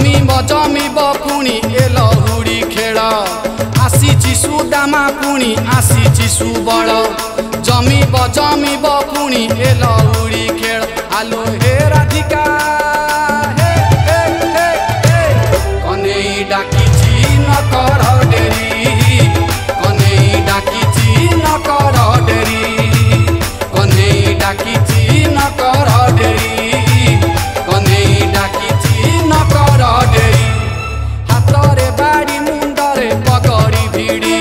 जमिब पुणी ए लहुड़ी खेल आसी सुदामा पुणी आसी सुबल जमिब पुणी ए लहुड़ी खेल आलो हे राधिका हे हे हे हे कन्हई डाकिछि न कर डेरी कन्हई डाकिछि न कर डेरी कन्हई डाकिछि न कर डेरी कन्हई डाकिछि न कर डेरी हातरे बाड़ी मुंडरे पगड़ी भिड़ी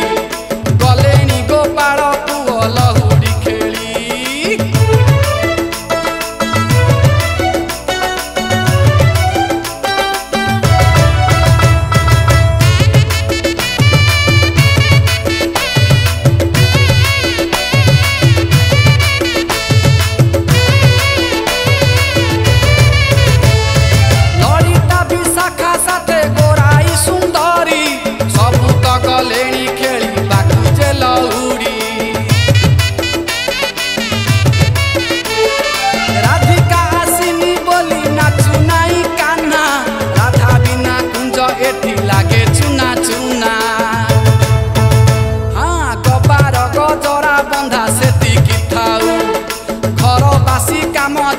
गलेनी गोपाल पुओ लहुड़ी खेली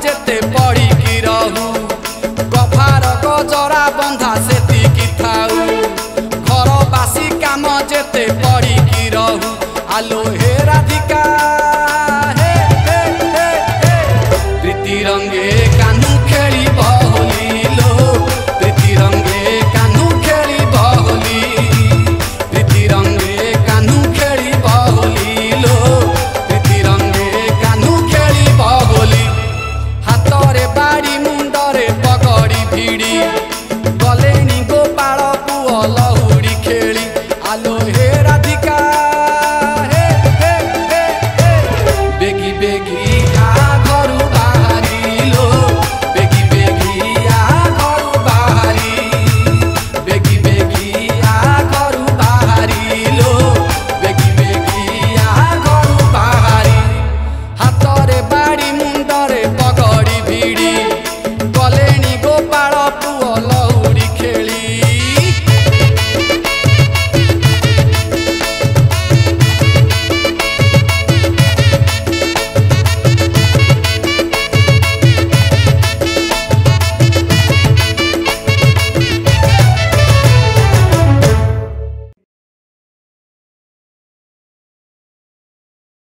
जेते पड़ी की रहू गफार गजरा बंधा सेती थाऊ घर बासी काम जेते पड़ी की रहू आलो हे